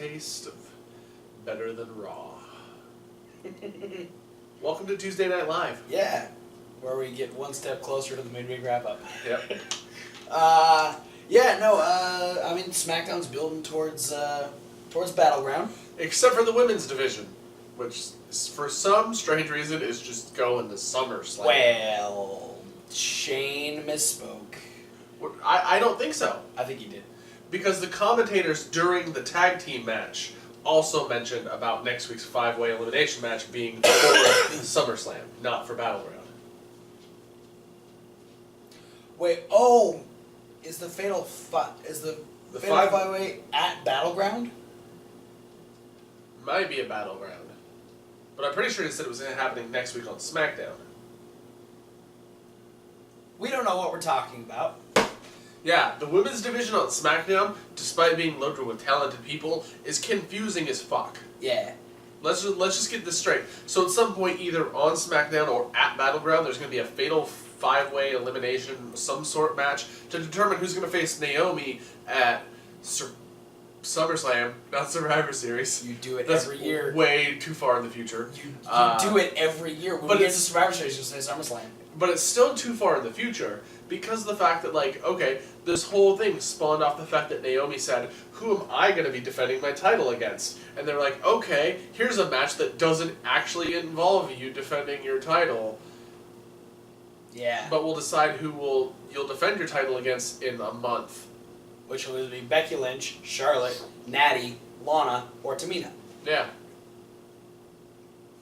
taste of better than raw. Welcome to Tuesday Night Live. Yeah, where we get one step closer to the midweek wrap-up. Yep. I mean, SmackDown's building towards Battleground. Except for the women's division, which for some strange reason is just going to SummerSlam. Well, Shane misspoke. I don't think so. I think he did. Because the commentators during the tag team match also mentioned about next week's 5-way elimination match being for SummerSlam, not for Battleground. Wait, is the Fatal 5-way at Battleground? Might be a Battleground. But I'm pretty sure he said it was happening next week on Smackdown. We don't know what we're talking about. Yeah, the women's division on SmackDown, despite being loaded with talented people, is confusing as fuck. Yeah. Let's just get this straight. So at some point, either on SmackDown or at Battleground, there's going to be a fatal 5-way elimination, some sort match, to determine who's going to face Naomi at SummerSlam, not Survivor Series. You do it That's every year. Way too far in the future. You do it every year. When we get to Survivor Series, you'll say SummerSlam. But it's still too far in the future because of the fact that, like, okay, this whole thing spawned off the fact that Naomi said, who am I going to be defending my title against? And they're like, okay, here's a match that doesn't actually involve you defending your title. Yeah. But we'll decide who you'll defend your title against in a month. Which will either be Becky Lynch, Charlotte, Natty, Lana, or Tamina. Yeah.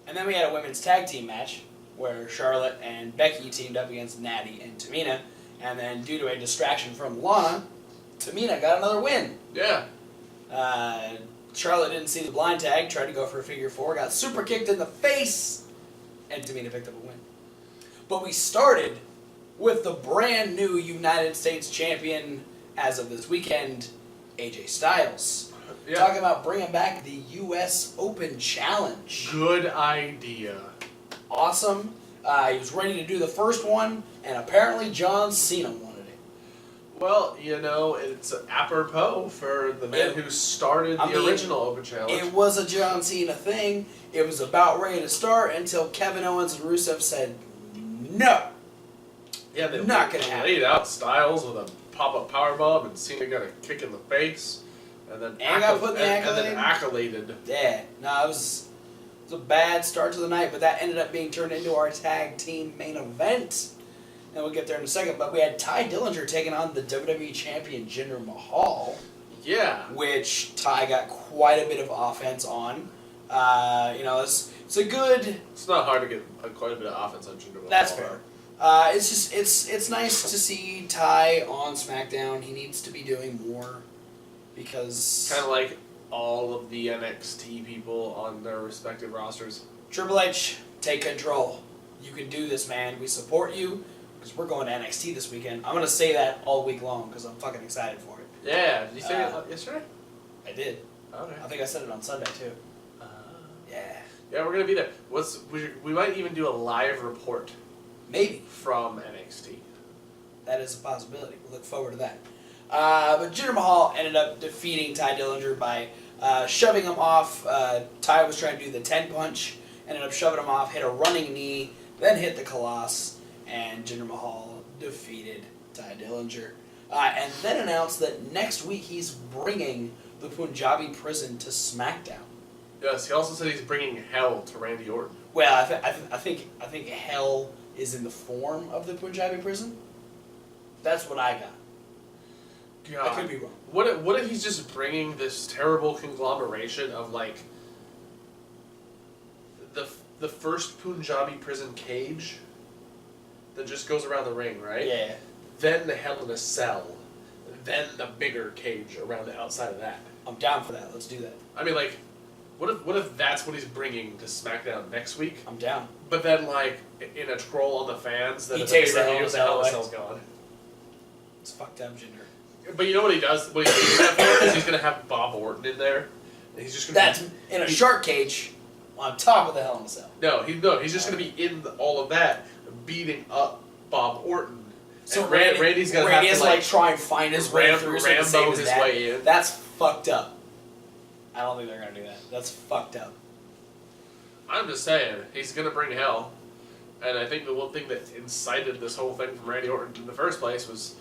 And then we had a women's tag team match where Charlotte and Becky teamed up against Natty and Tamina, and then due to a distraction from Lana, Tamina got another win. Yeah. Charlotte didn't see the blind tag, tried to go for a figure 4, got super kicked in the face, and Tamina picked up a win. But we started with the brand new United States champion as of this weekend, AJ Styles. Yeah. Talking about bringing back the U.S. Open Challenge. Good idea. Awesome. He was ready to do the first one, and apparently John Cena wanted it. Well, you know, it's apropos for the man who started the original Open Challenge. It was a John Cena thing. It was about ready to start until Kevin Owens and Rusev said, no. Yeah, they not gonna happen. laid out Styles with a pop-up powerbomb, and Cena got a kick in the face, and then got put in the and then accoladed. Yeah, no, it was a bad start to the night, but that ended up being turned into our tag team main event. And we'll get there in a second. But we had Ty Dillinger taking on the WWE champion Jinder Mahal. Yeah. Which Ty got quite a bit of offense on. It's a good... It's not hard to get quite a bit of offense on Jinder Mahal. That's fair. It's nice to see Ty on SmackDown. He needs to be doing more because... Kind of like all of the NXT people on their respective rosters. Triple H, take control. You can do this, man. We support you because we're going to NXT this weekend. I'm going to say that all week long because I'm fucking excited for it. Yeah. Did you say it yesterday? I did. Okay. I think I said it on Sunday, too. Yeah. Yeah, we're going to be there. We might even do a live report. Maybe. From NXT. That is a possibility. We'll look forward to that. But Jinder Mahal ended up defeating Ty Dillinger by shoving him off. Ty was trying to do the 10 punch, ended up shoving him off, hit a running knee, then hit the Colossus, and Jinder Mahal defeated Ty Dillinger. And then announced that next week he's bringing the Punjabi prison to SmackDown. Yes, he also said he's bringing hell to Randy Orton. Well, I think hell is in the form of the Punjabi prison. That's what I got. God. I could be wrong. What if he's just bringing this terrible conglomeration of, like, the first Punjabi prison cage that just goes around the ring, right? Yeah. Then the Hell in a Cell. Then the bigger cage around the outside of that. I'm down for that. Let's do that. I mean, like, what if that's what he's bringing to SmackDown next week? I'm down. But then, like, in a troll on the fans, that he takes the Hell in a Cell's gone. It's fucked up, Jinder. But you know what he does? What he's doing that for is he's gonna have Bob Orton in there, and he's just gonna. That's in a shark cage, on top of the Hell in a Cell. He's just gonna be in all of that, beating up Bob Orton. So and Randy's gonna have have to like try and find his way through, Rambo his way in. That's fucked up. I don't think they're gonna do that. That's fucked up. I'm just saying, he's gonna bring hell. And I think the one thing that incited this whole thing from Randy Orton in the first place was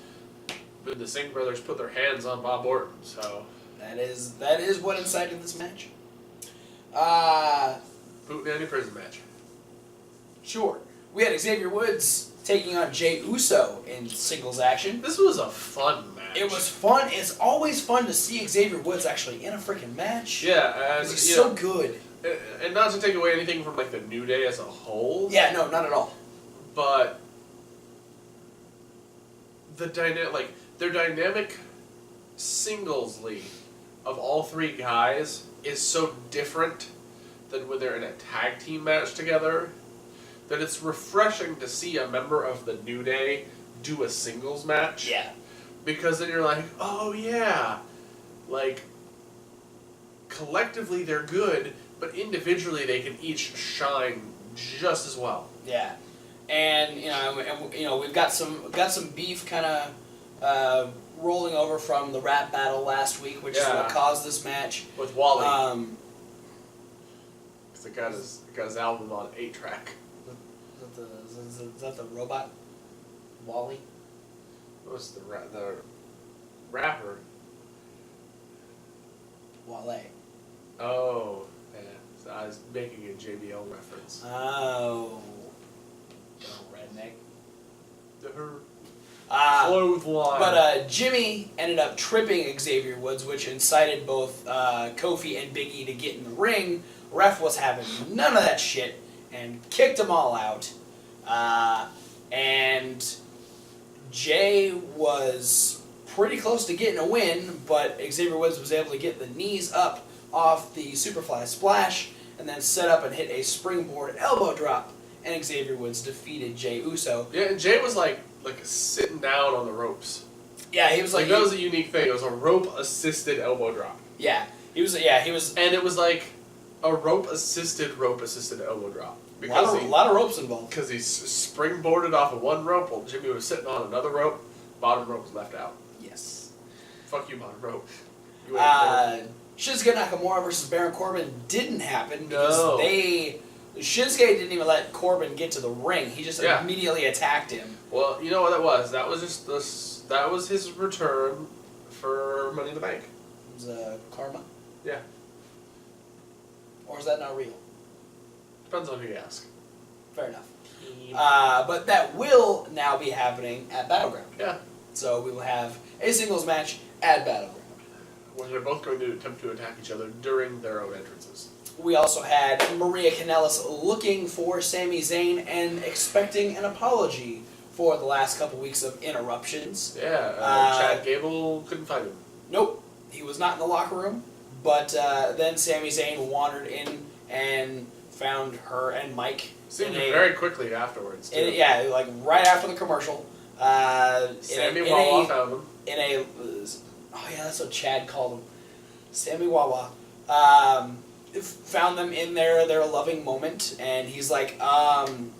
when the Singh brothers put their hands on Bob Orton. So that is what incited this match. Boot Nanny prison match. Sure. We had Xavier Woods taking on Jey Uso in singles action. This was a fun match. It was fun. It's always fun to see Xavier Woods actually in a freaking match. Yeah, Because he's so good. And not to take away anything from like the New Day as a whole. Yeah, no, not at all. But their dynamic singles league of all three guys is so different than when they're in a tag team match together that it's refreshing to see a member of the New Day do a singles match. Yeah. Because then you're like, oh yeah, like collectively they're good, but individually they can each shine just as well. Yeah, and we've got some beef kind of rolling over from the rap battle last week, which is what caused this match with Wally. Because it got his album on 8-track. Is that the robot Wally? What's the rapper? Wale. Oh, yeah. So I was making a JBL reference. Oh. Redneck. Her clothesline. But Jimmy ended up tripping Xavier Woods, which incited both Kofi and Big E to get in the ring. Ref was having none of that shit and kicked them all out. And Jay was pretty close to getting a win, but Xavier Woods was able to get the knees up off the Superfly Splash and then set up and hit a springboard elbow drop, and Xavier Woods defeated Jey Uso. Yeah, and Jay was like sitting down on the ropes. Yeah, he was like that was a unique thing. It was a rope-assisted elbow drop. Yeah, he was. Yeah, he was. And it was like a rope-assisted elbow drop. A lot of ropes involved. Because he springboarded off of one rope while Jimmy was sitting on another rope. Bottom rope was left out. Yes. Fuck you, bottom rope. Shinsuke Nakamura versus Baron Corbin didn't happen because Shinsuke didn't even let Corbin get to the ring. He just immediately attacked him. Well, you know what that was? That was just that was his return for Money in the Bank. It was karma? Yeah. Or is that not real? Depends on who you ask. Fair enough. But that will now be happening at Battleground. Yeah. So we will have a singles match at Battleground. Where they're both going to attempt to attack each other during their own entrances. We also had Maria Kanellis looking for Sami Zayn and expecting an apology for the last couple weeks of interruptions. Yeah, Chad Gable couldn't find him. Nope, he was not in the locker room. But then Sami Zayn wandered in and found her and Mike. Seemed very quickly afterwards, too. Yeah, like right after the commercial. Sammy Wawa found him. Oh yeah, that's what Chad called him. Sammy Wawa. Found them in their loving moment, and he's like, I'm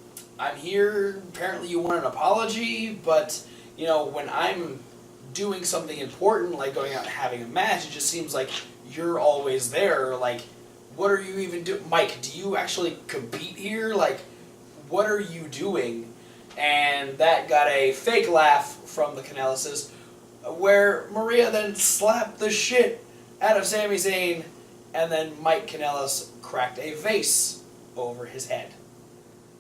here, apparently you want an apology, but, when I'm doing something important, like going out and having a match, it just seems like you're always there, like, what are you even doing? Mike, do you actually compete here? Like, what are you doing? And that got a fake laugh from the Kanellises, where Maria then slapped the shit out of Sami Zayn, and then Mike Kanellis cracked a vase over his head.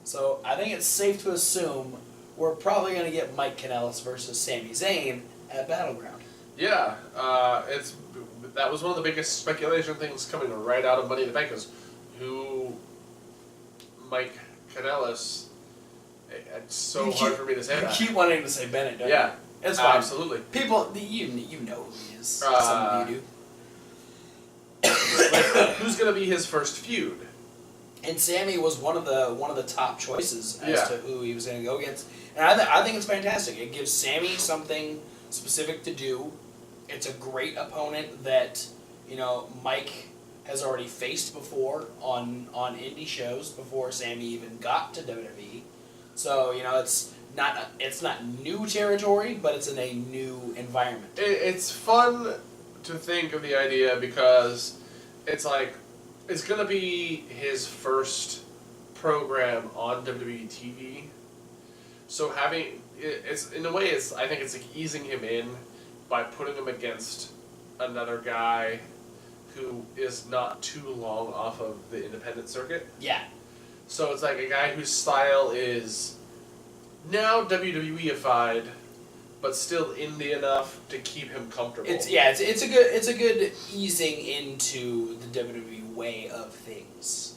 So I think it's safe to assume we're probably going to get Mike Kanellis versus Sami Zayn at Battleground. Yeah, that was one of the biggest speculation things coming right out of Money in the Bank is who Mike Kanellis. It's so hard for me to say that. You keep wanting to say Bennett, don't you? Yeah, it's fine. Absolutely. People, you know who he is. Some of you do. Who's going to be his first feud? And Sammy was one of the top choices as to who he was going to go against. And I think it's fantastic. It gives Sammy something specific to do. It's a great opponent that, Mike has already faced before on indie shows before Sammy even got to WWE. So, it's not new territory, but it's in a new environment. It's fun to think of the idea because it's like, it's going to be his first program on WWE TV. So it's in a way, I think it's like easing him in by putting him against another guy who is not too long off of the independent circuit. Yeah. So it's like a guy whose style is now WWE-ified, but still indie enough to keep him comfortable. It's a good easing into the WWE way of things,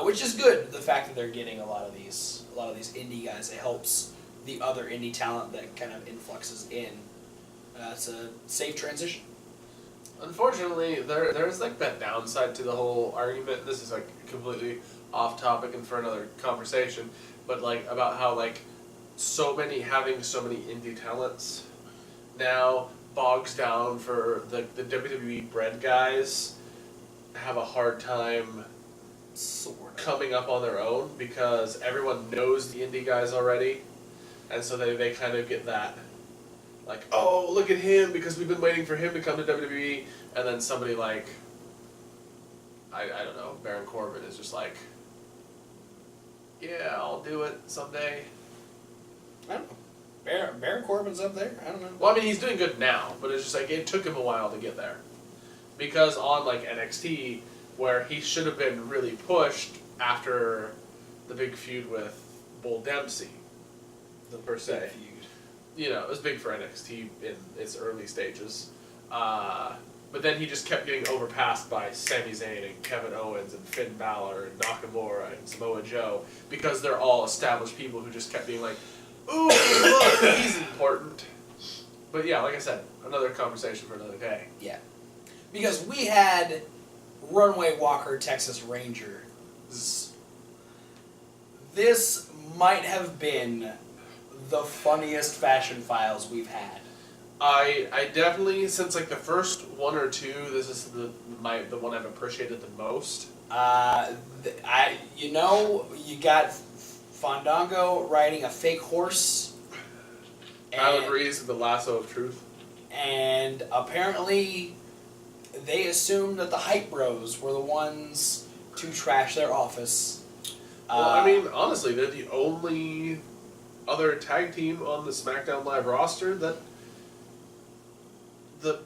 which is good. The fact that they're getting a lot of these indie guys, it helps the other indie talent that kind of influxes in. It's a safe transition. Unfortunately, there's like that downside to the whole argument. This is like completely off topic and for another conversation, but like about how like having so many indie talents now bogs down for the WWE bred guys have a hard time coming up on their own because everyone knows the indie guys already, and so they kind of get that like, oh, look at him because we've been waiting for him to come to WWE, and then somebody like I don't know, Baron Corbin is just like, yeah, I'll do it someday. I don't know. Baron Corbin's up there? I don't know. Well, I mean, he's doing good now, but it's just like, it took him a while to get there. Because on, like, NXT, where he should have been really pushed after the big feud with Bull Dempsey, per se. You know, it was big for NXT in its early stages. But then he just kept getting overpassed by Sami Zayn and Kevin Owens and Finn Balor and Nakamura and Samoa Joe, because they're all established people who just kept being like, ooh, look, he's important. But yeah, like I said, another conversation for another day. Yeah. Because we had Runway Walker Texas Ranger. This might have been the funniest Fashion Files we've had. I definitely, since like the first one or two, this is the one I've appreciated the most. You got Fandango riding a fake horse. Tyler Breeze, the lasso of truth. And apparently they assumed that the Hype Bros were the ones to trash their office. Well, I mean, honestly, they're the only other tag team on the SmackDown Live roster that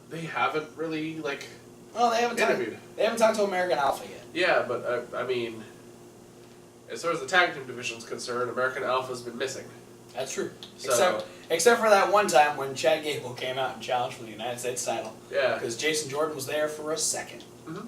they haven't really, like, interviewed. They haven't talked to American Alpha yet. Yeah, but, I mean, as far as the tag team division is concerned, American Alpha's been missing. That's true. So, Except for that one time when Chad Gable came out and challenged for the United States title. Yeah. Because Jason Jordan was there for a second. Mm-hmm.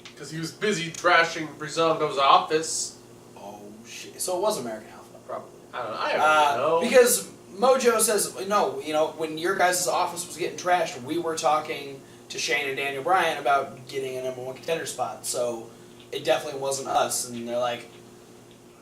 Because he was busy trashing Brizongo's office. Oh, shit. So it was American Alpha. Probably. I don't know. I don't know. Because Mojo says, no, when your guys' office was getting trashed, we were talking to Shane and Daniel Bryan about getting a number one contender spot. So it definitely wasn't us. And they're like,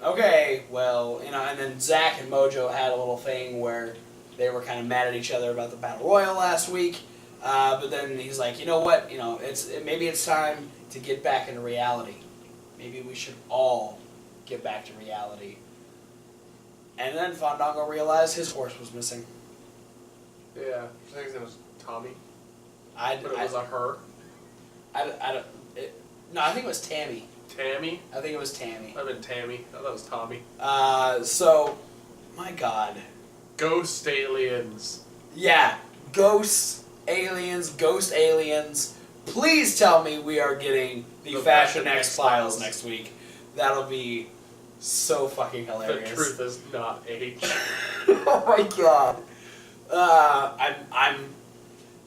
okay, well, and then Zach and Mojo had a little thing where they were kind of mad at each other about the Battle Royal last week. But then he's like, you know what, maybe it's time to get back into reality. Maybe we should all get back to reality. And then Fandango realized his horse was missing. Yeah, I think his name was Tommy. But it was a her. No, I think it was Tammy. Tammy? I think it was Tammy. Might have been Tammy. I thought it was Tommy. So, my God. Ghost aliens. Yeah, ghost aliens. Please tell me we are getting the Fashion X-Files next week. That'll be so fucking hilarious. The truth is not age. Oh my God.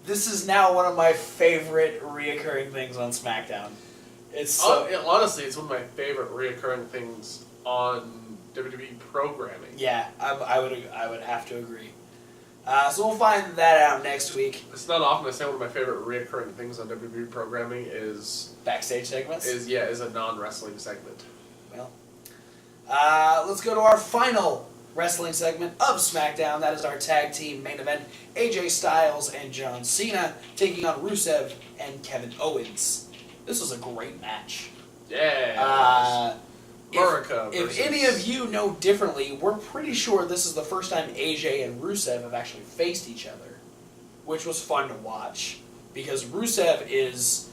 This is now one of my favorite reoccurring things on SmackDown. It's so... honestly, it's one of my favorite reoccurring things on WWE programming. Yeah, I would have to agree. So we'll find that out next week. It's not often I say one of my favorite reoccurring things on WWE programming is... Backstage segments? Is a non-wrestling segment. Well, let's go to our final wrestling segment of SmackDown. That is our tag team main event. AJ Styles and John Cena taking on Rusev and Kevin Owens. This was a great match. Yeah. If any of you know differently, we're pretty sure this is the first time AJ and Rusev have actually faced each other, which was fun to watch because Rusev is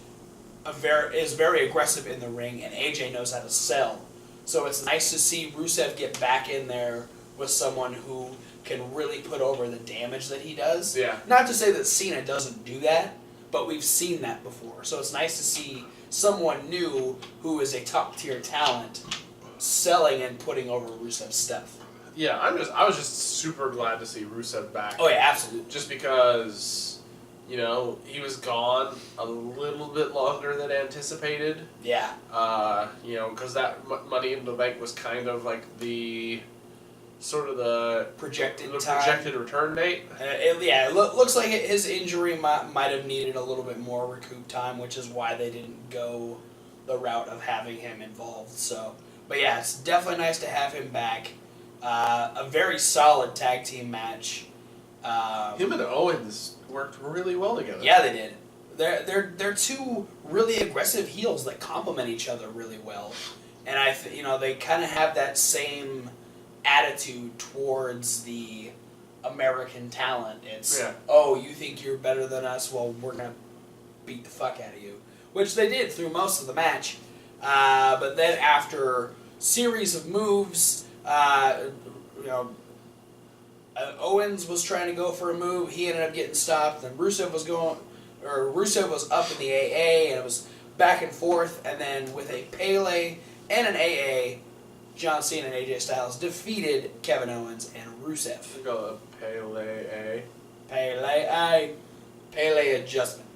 is very aggressive in the ring, and AJ knows how to sell. So it's nice to see Rusev get back in there with someone who can really put over the damage that he does. Yeah. Not to say that Cena doesn't do that, but we've seen that before. So it's nice to see someone new who is a top-tier talent selling and putting over Rusev's stuff. Yeah, I was just super glad to see Rusev back. Oh, yeah, absolutely. Just because, he was gone a little bit longer than anticipated. Yeah. Because that Money in the Bank was kind of like the projected return date. It looks like his injury might have needed a little bit more recoup time, which is why they didn't go the route of having him involved. So, but yeah, it's definitely nice to have him back. A very solid tag team match. Him and Owens worked really well together. Yeah, they did. They're two really aggressive heels that complement each other really well, and they kind of have that same attitude towards the American talent. It's you think you're better than us? Well, we're gonna beat the fuck out of you, which they did through most of the match. But then after series of moves, Owens was trying to go for a move. He ended up getting stopped. Then Rusev was up in the AA, and it was back and forth. And then with a Pele and an AA, John Cena and AJ Styles defeated Kevin Owens and Rusev. We go Pele. Pele adjustment.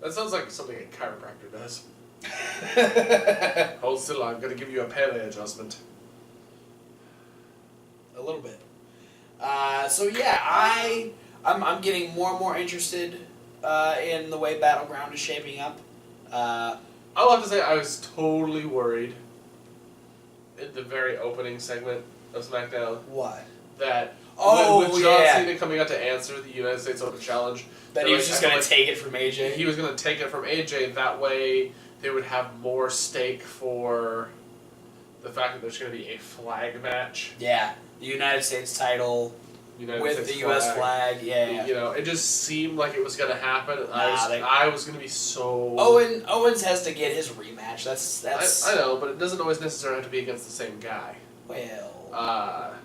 That sounds like something a chiropractor does. Hold still, I'm going to give you a Pele adjustment. A little bit. So yeah, I'm getting more and more interested in the way Battleground is shaping up. I'll have to say I was totally worried in the very opening segment of SmackDown. What? That with John Cena coming out to answer the United States Open Challenge, that he was just going to take it from AJ. He was going to take it from AJ. That way, they would have more stake for the fact that there's going to be a flag match. Yeah, the United States title with the U.S. flag. Yeah. It just seemed like it was going to happen. I was going to be so. Owens has to get his rematch. That's. I know, but it doesn't always necessarily have to be against the same guy. Well.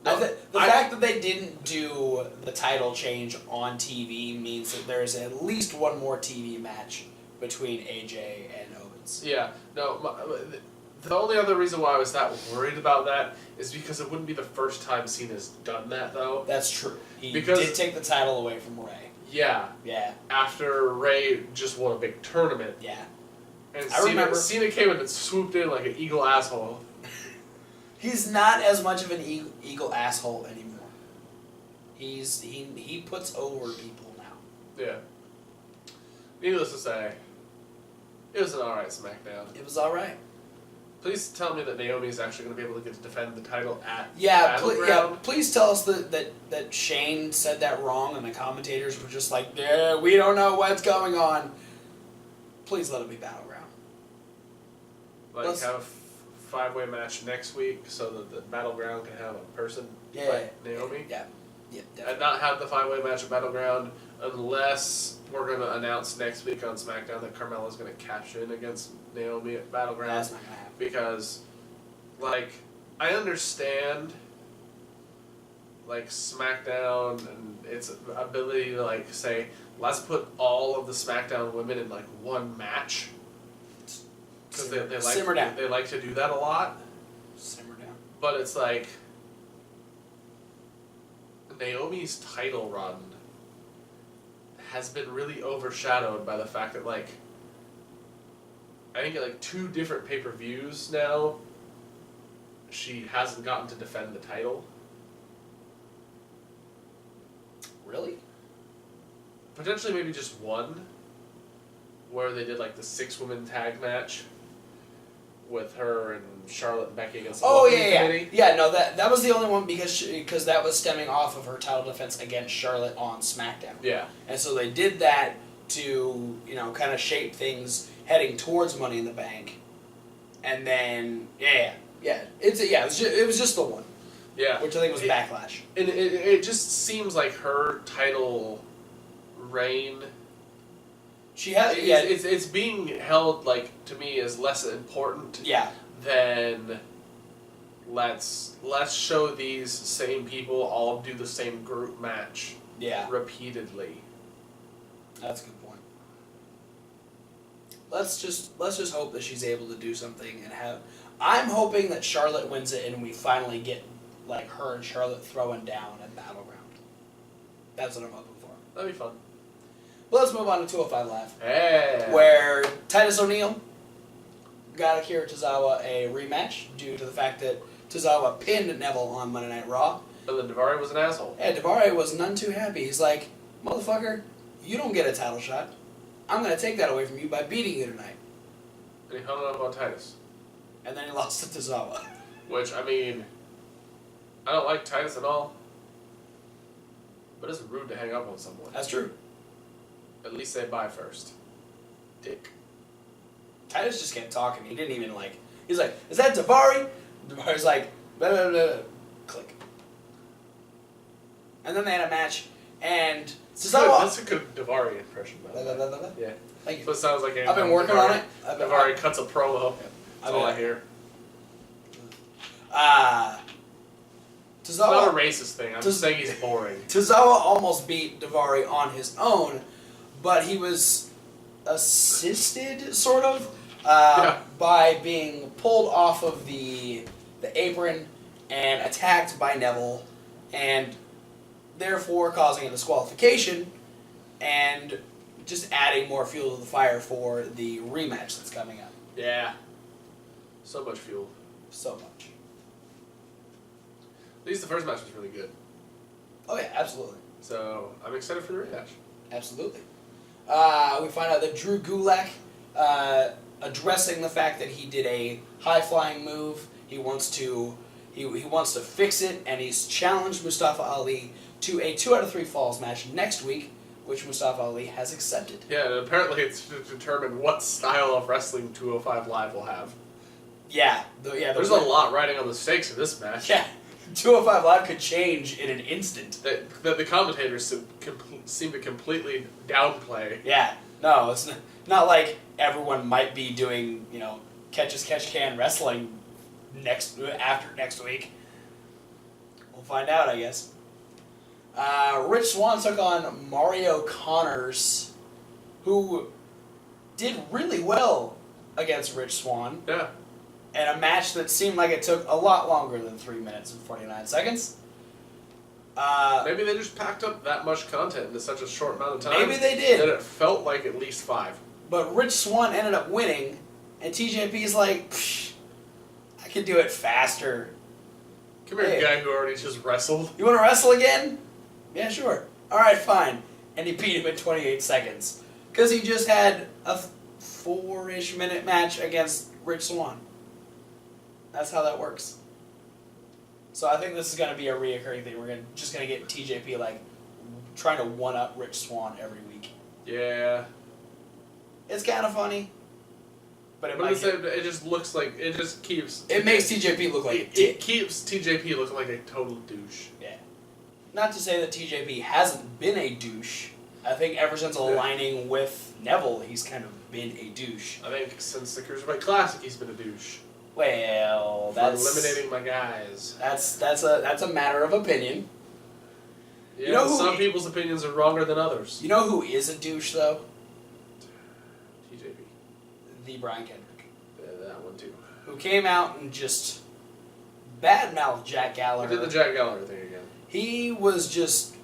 The fact that they didn't do the title change on TV means that there's at least one more TV match between AJ and Owens. Yeah. No. The only other reason why I was that worried about that is because it wouldn't be the first time Cena's done that, though. That's true. He did take the title away from Ray. Yeah. Yeah. After Ray just won a big tournament. Yeah. And Cena came in and swooped in like an eagle asshole. He's not as much of an eagle asshole anymore. He puts over people now. Yeah. Needless to say, it was an alright SmackDown. It was alright. Please tell me that Naomi is actually going to be able to get to defend the title at Battleground. Please tell us that Shane said that wrong and the commentators were just like, yeah, we don't know what's going on. Please let it be Battleground. Have a 5-way match next week so that the Battleground can have a person fight Naomi. Yeah. And not have the 5-way match at Battleground unless we're going to announce next week on SmackDown that Carmella's going to cash in against Naomi at Battleground. That's not going to happen. Because, I understand, SmackDown and its ability to, say, let's put all of the SmackDown women in, one match. Because they like to do that a lot. Simmer down. But it's Naomi's title run has been really overshadowed by the fact that, I think at 2 different pay-per-views now, she hasn't gotten to defend the title. Really? Potentially maybe just one, where they did the 6-woman tag match with her and Charlotte and Becky against the committee. Yeah, no, that was the only one because that was stemming off of her title defense against Charlotte on SmackDown. Yeah. And so they did that to, kind of shape things heading towards Money in the Bank. And then, it was just the one. Yeah. Which I think was Backlash. And it just seems like her title reign She has. It's being held like to me as less important. Yeah. Than let's show these same people all do the same group match. Yeah. Repeatedly. That's a good point. Let's just hope that she's able to do something and have. I'm hoping that Charlotte wins it and we finally get like her and Charlotte throwing down at Battleground. That's what I'm hoping for. That'd be fun. But let's move on to 205 Live. Hey. Where Titus O'Neil got Akira Tozawa a rematch due to the fact that Tozawa pinned Neville on Monday Night Raw. But then Daivari was an asshole. Yeah, Daivari was none too happy. He's like, motherfucker, you don't get a title shot. I'm going to take that away from you by beating you tonight. And he hung it up on Titus. And then he lost to Tozawa. Which, I mean, I don't like Titus at all. But it's rude to hang up on someone. That's true. At least say bye first. Dick. Titus just kept talking. He didn't even like... He's like, is that Daivari? Daivari's like, blah, blah, blah, blah. Click. And then they had a match, and Tozawa... That's a good Daivari impression, though. Blah, blah, blah, blah. Yeah. Thank you. So it sounds like I've been working on it. Daivari cuts a promo. Yeah. That's all I hear. Tozawa... It's not a racist thing. I'm just saying he's boring. Tozawa almost beat Daivari on his own, but he was assisted, sort of, by being pulled off of the apron and attacked by Neville, and therefore causing a disqualification and just adding more fuel to the fire for the rematch that's coming up. Yeah. So much fuel. So much. At least the first match was really good. Oh yeah, absolutely. So I'm excited for the rematch. Absolutely. We find out that Drew Gulak, addressing the fact that he did a high-flying move, he wants to fix it, and he's challenged Mustafa Ali to a 2 out of 3 falls match next week, which Mustafa Ali has accepted. Yeah, and apparently it's to determine what style of wrestling 205 Live will have. Yeah. There's a lot riding on the stakes in this match. Yeah. 205 Live could change in an instant. That the commentators seem to completely downplay. Yeah. No, it's not like everyone might be doing, catch as catch can wrestling after next week. We'll find out, I guess. Rich Swann took on Mario Connors, who did really well against Rich Swann. Yeah. In a match that seemed like it took a lot longer than 3 minutes and 49 seconds. Maybe they just packed up that much content into such a short amount of time. Maybe they did. That it felt like at least 5. But Rich Swann ended up winning, and TJP's like, psh, I could do it faster. Come here, guy who already just wrestled. You want to wrestle again? Yeah, sure. Alright, fine. And he beat him in 28 seconds. Because he just had a 4-ish minute match against Rich Swann. That's how that works. So I think this is going to be a reoccurring thing. We're just going to get TJP like trying to one-up Rich Swann every week. Yeah. It's kind of funny. But it just looks like, it just keeps... It makes TJP look like a dick. It keeps TJP looking like a total douche. Yeah. Not to say that TJP hasn't been a douche. I think ever since aligning with Neville, he's kind of been a douche. I think since the Cruiserweight Classic, he's been a douche. Well, that's... For eliminating my guys. That's a matter of opinion. Yeah, some people's opinions are wronger than others. You know who is a douche, though? TJP. The Brian Kendrick. Yeah, that one, too. Who came out and just badmouthed Jack Gallagher. He did the Jack Gallagher thing again. He was just...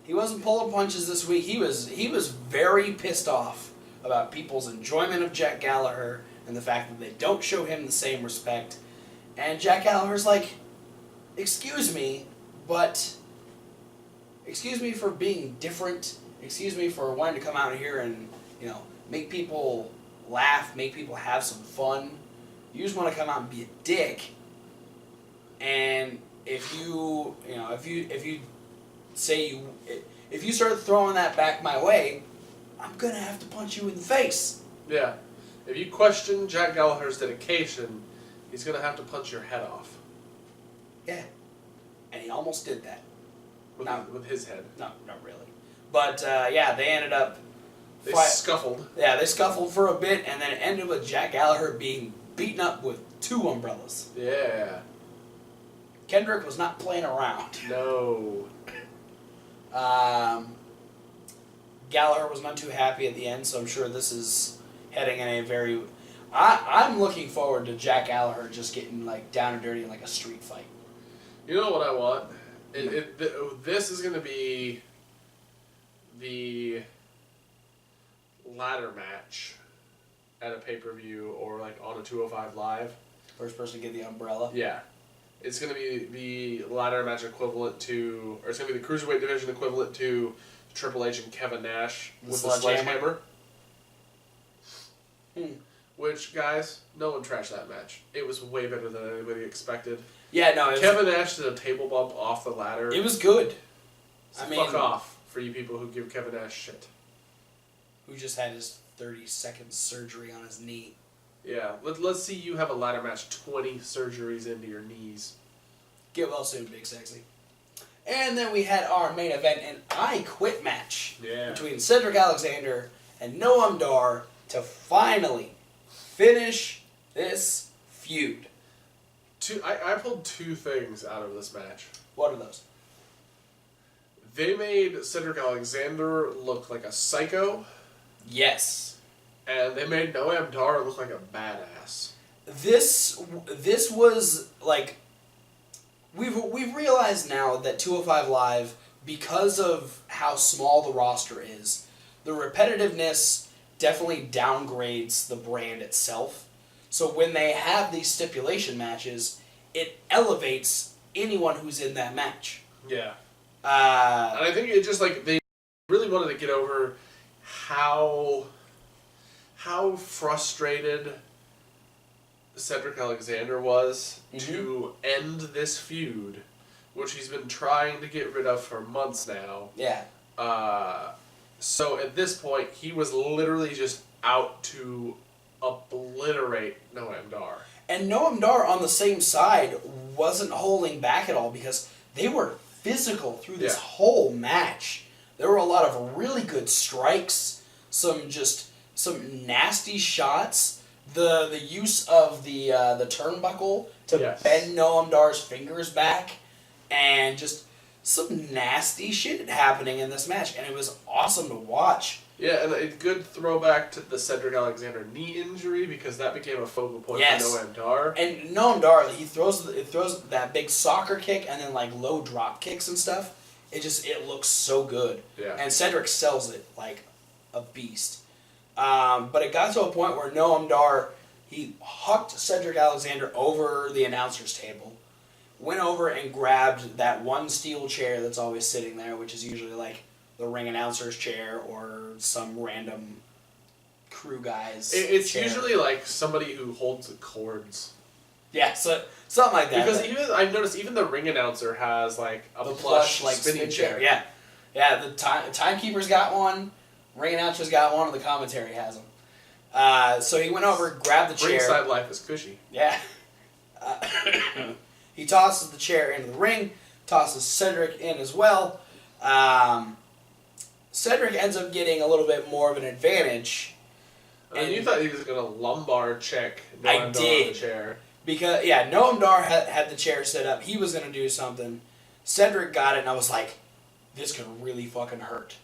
He wasn't pulling punches this week. He was very pissed off about people's enjoyment of Jack Gallagher and the fact that they don't show him the same respect. And Jack Gallagher's like, excuse me, but... Excuse me for being different. Excuse me for wanting to come out here and, make people laugh, make people have some fun. You just want to come out and be a dick. And if you start throwing that back my way, I'm going to have to punch you in the face. Yeah. If you question Jack Gallagher's dedication, he's going to have to punch your head off. Yeah. And he almost did that. With his head. No, not really. But, they ended up They scuffled. Yeah, they scuffled for a bit, and then it ended with Jack Gallagher being beaten up with 2 umbrellas. Yeah. Kendrick was not playing around. No. Gallagher was not too happy at the end, so I'm sure this is heading in a very... I'm looking forward to Jack Gallagher just getting like down and dirty in like a street fight. You know what I want? This is going to be the ladder match at a pay-per-view or like on a 205 Live. First person to get the umbrella. Yeah. It's going to be the ladder match equivalent to, or it's going to be the Cruiserweight division equivalent to Triple H and Kevin Nash with the sledgehammer. Which, guys, no one trashed that match. It was way better than anybody expected. Yeah, no. Kevin Nash did a table bump off the ladder. It was good. So fuck off for you people who give Kevin Nash shit. Who just had his 30-second surgery on his knee. Yeah, let's see you have a ladder match 20 surgeries into your knees. Get well soon, Big Sexy. And then we had our main event, an I Quit match between Cedric Alexander and Noam Dar to finally finish this feud. I pulled 2 things out of this match. What are those? They made Cedric Alexander look like a psycho. Yes. And they made Noam Dar look like a badass. This was like we've realized now that 205 Live, because of how small the roster is, the repetitiveness definitely downgrades the brand itself. So when they have these stipulation matches, it elevates anyone who's in that match. Yeah. And I think it just like they really wanted to get over how frustrated Cedric Alexander was to end this feud, which he's been trying to get rid of for months now. Yeah. So at this point, he was literally just out to obliterate Noam Dar. And Noam Dar on the same side wasn't holding back at all because they were physical through this whole match. There were a lot of really good strikes, some nasty shots. The use of the turnbuckle to bend Noam Dar's fingers back, and just some nasty shit happening in this match, and it was awesome to watch. Yeah, and a good throwback to the Cedric Alexander knee injury, because that became a focal point for Noam Dar. And Noam Dar, he throws that big soccer kick and then like low drop kicks and stuff. It looks so good. Yeah. And Cedric sells it like a beast. But it got to a point where Noam Dar, he hucked Cedric Alexander over the announcer's table, went over and grabbed that one steel chair that's always sitting there, which is usually like the ring announcer's chair or some random crew guy's It's chair. usually like somebody who holds the cords. Yeah, so something like that. Because I've noticed even the ring announcer has like a plush like spinning chair. Yeah, yeah. The timekeeper's got one, ring announcer's got one, and the commentary has them. So he went over, grabbed the chair. Ringside life is cushy. Yeah. He tosses the chair into the ring, tosses Cedric in as well. Cedric ends up getting a little bit more of an advantage. And you thought he was going to lumbar check Noam Dar on the chair. Because, Noam Dar had the chair set up. He was going to do something. Cedric got it, and I was like, this could really fucking hurt.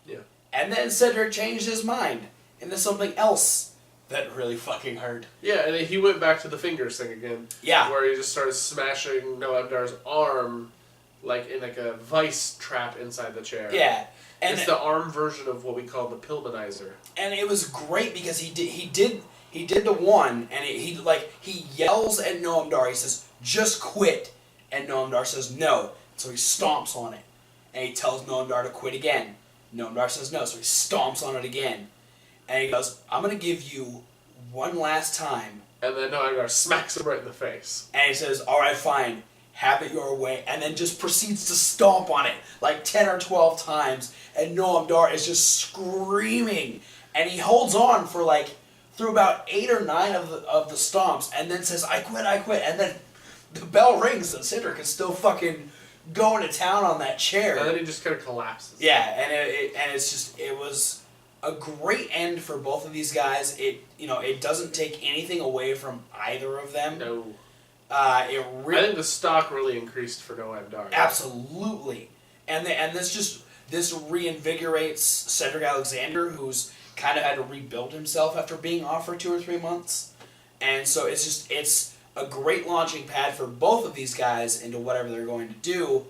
Yeah. And then Cedric changed his mind into something else that really fucking hurt. Yeah, and he went back to the fingers thing again. Yeah. Where he just started smashing Noam Dar's arm like in like a vice trap inside the chair. Yeah. And it's the arm version of what we call the Pillmanizer. And it was great because he did the one, and he yells at Noam Dar. He says, "Just quit," and Noam Dar says no. So he stomps on it, and he tells Noam Dar to quit again. Noam Dar says no, so he stomps on it again, and he goes, "I'm gonna give you one last time." And then Noam Dar smacks him right in the face. And he says, "All right, fine. Have it your way," and then just proceeds to stomp on it like 10 or 12 times, and Noam Dar is just screaming, and he holds on for through about 8 or 9 of the stomps, and then says, I quit, and then the bell rings, and Cedric is still fucking going to town on that chair. And then he just kind of collapses. Yeah, and it was a great end for both of these guys. It doesn't take anything away from either of them. No. I think the stock really increased for Noam Dar. Absolutely, and this reinvigorates Cedric Alexander, who's kind of had to rebuild himself after being off for 2 or 3 months, and so it's a great launching pad for both of these guys into whatever they're going to do,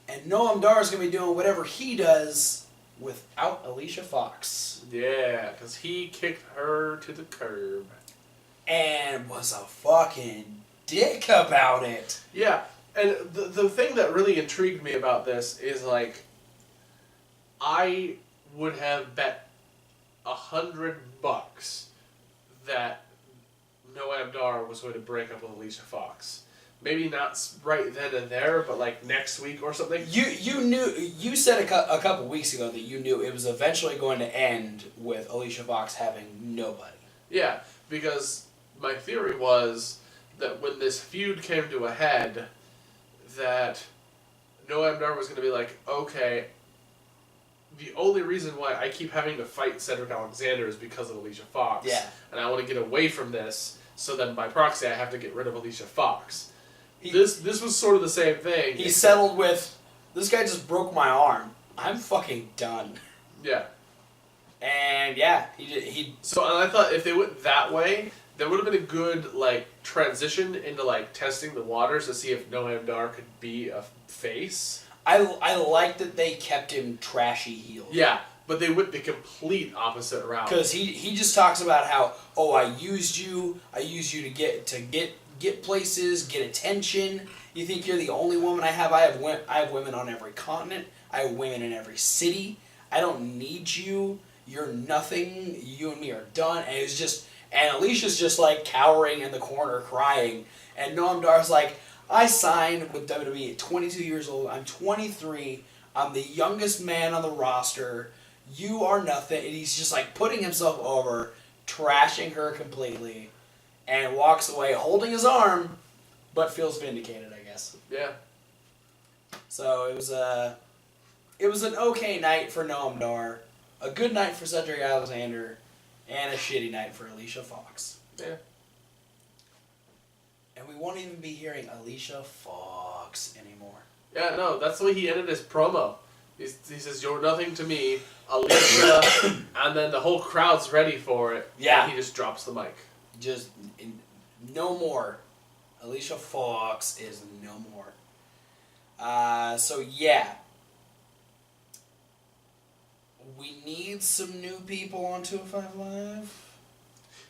and Noam Dar is going to be doing whatever he does without Alicia Fox. Yeah, because he kicked her to the curb. And was a fucking dick about it. Yeah, and the thing that really intrigued me about this is, like, I would have bet $100 that Noam Dar was going to break up with Alicia Fox. Maybe not right then and there, but like next week or something. You said a couple weeks ago that you knew it was eventually going to end with Alicia Fox having nobody. Yeah, because my theory was that when this feud came to a head, that Noam Dar was going to be like, okay, the only reason why I keep having to fight Cedric Alexander is because of Alicia Fox. Yeah. And I want to get away from this, so then by proxy I have to get rid of Alicia Fox. This was sort of the same thing. He settled with, this guy just broke my arm. I'm fucking done. Yeah. And yeah, he. So and I thought if they went that way, there would have been a good like transition into like testing the waters to see if Noam Dar could be a face. I like that they kept him trashy heel. Yeah, but they went the complete opposite route. Because he just talks about how, oh, I used you to get places, get attention. You think you're the only woman I have? I have women on every continent. I have women in every city. I don't need you. You're nothing. You and me are done. And it's just, and Alicia's just like cowering in the corner crying. And Noam Dar's like, I signed with WWE at 22 years old. I'm 23. I'm the youngest man on the roster. You are nothing. And he's just like putting himself over, trashing her completely, and walks away holding his arm, but feels vindicated, I guess. Yeah. So it was an okay night for Noam Dar, a good night for Cedric Alexander, and a shitty night for Alicia Fox. Yeah. And we won't even be hearing Alicia Fox anymore. Yeah, no, that's the way he ended his promo. He says, "You're nothing to me, Alicia," and then the whole crowd's ready for it. Yeah. And he just drops the mic. Just no more. Alicia Fox is no more. So yeah. We need some new people on 205 Live.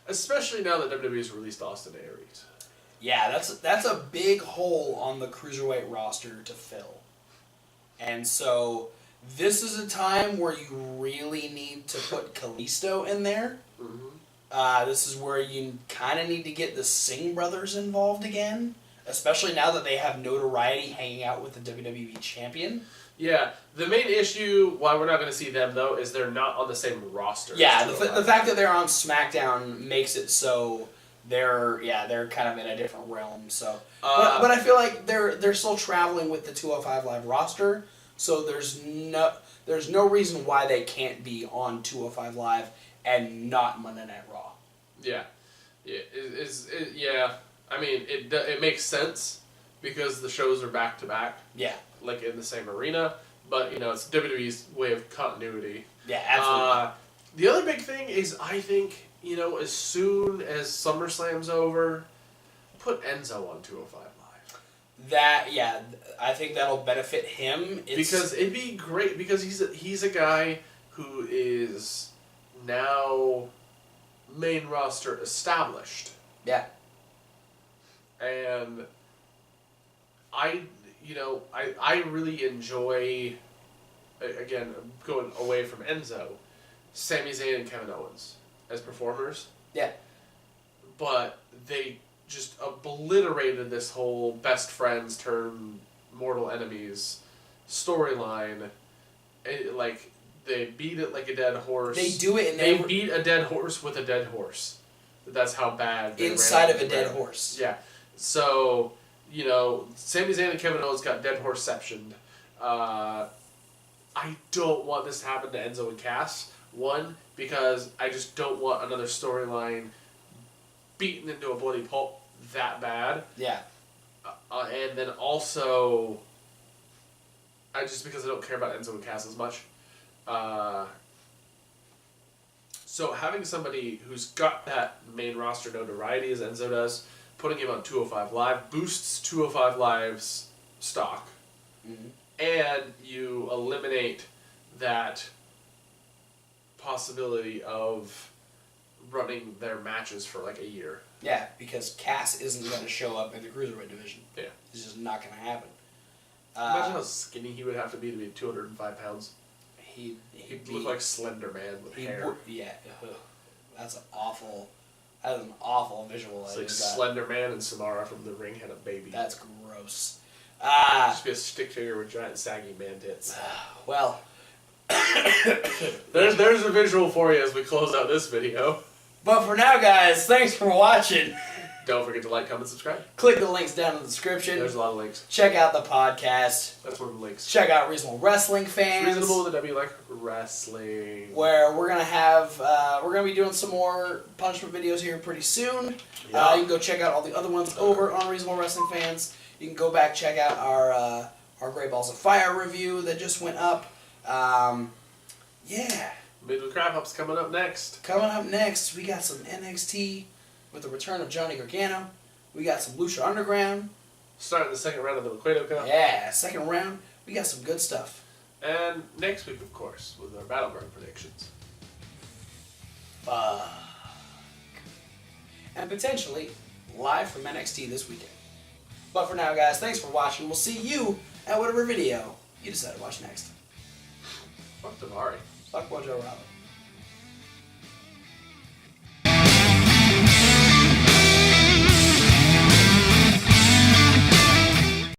Especially now that WWE's released Austin Aries. Yeah, that's a big hole on the Cruiserweight roster to fill. And so this is a time where you really need to put Kalisto in there. Mm-hmm. This is where you kind of need to get the Singh brothers involved again, especially now that they have notoriety hanging out with the WWE champion. Yeah, the main issue why we're not going to see them though is they're not on the same roster. Yeah, the fact that they're on SmackDown makes it so they're kind of in a different realm. So, but I feel like they're still traveling with the 205 Live roster. So there's no reason why they can't be on 205 Live and not Monday Night Raw. Yeah, yeah. I mean, it makes sense because the shows are back to back. Yeah. Like in the same arena, but it's WWE's way of continuity. Yeah, absolutely. The other big thing is I think as soon as SummerSlam's over, put Enzo on 205 Live. I think that'll benefit him. Because it'd be great because he's a guy who is now main roster established. Yeah. And I really enjoy, again, going away from Enzo, Sami Zayn and Kevin Owens as performers. Yeah. But they just obliterated this whole best friends turn mortal enemies storyline. Like, they beat it like a dead horse. They do it They beat a dead horse with a dead horse. That's how bad they inside ran of a dead horse. Yeah. So, Sami Zayn and Kevin Owens got dead horse-ceptioned. I don't want this to happen to Enzo and Cass. One, because I just don't want another storyline beaten into a bloody pulp that bad. Yeah. And then also, because I don't care about Enzo and Cass as much. So having somebody who's got that main roster notoriety as Enzo does, putting him on 205 Live boosts 205 Live's stock. Mm-hmm. And you eliminate that possibility of running their matches for like a year. Yeah, because Cass isn't going to show up in the Cruiserweight division. Yeah. It's just not going to happen. Imagine how skinny he would have to be 205 pounds. He'd look like Slender Man with hair. Yeah. Ugh. That's an awful visual. It's like Slender Man and Samara from The Ring had a baby. That's gross. Just be a stick figure with giant saggy man tits. Well, there's a visual for you as we close out this video. But for now, guys, thanks for watching. Don't forget to like, comment, subscribe. Click the links down in the description. There's a lot of links. Check out the podcast. That's one of the links. Check out Reasonable Wrestling Fans. It's reasonable with a W, like wrestling. Where we're gonna be doing some more punishment videos here pretty soon. Yeah. You can go check out all the other ones over on Reasonable Wrestling Fans. You can go back check out our Great Balls of Fire review that just went up. Yeah. Midway Crab Up's coming up next. Coming up next, we got some NXT with the return of Johnny Gargano. We got some Lucha Underground. Starting the second round of the Laquedo Cup. Yeah, second round. We got some good stuff. And next week, of course, with our Battleground predictions. Fuck. And potentially live from NXT this weekend. But for now, guys, thanks for watching. We'll see you at whatever video you decide to watch next. Fuck Davari. Fuck Mojo Robin.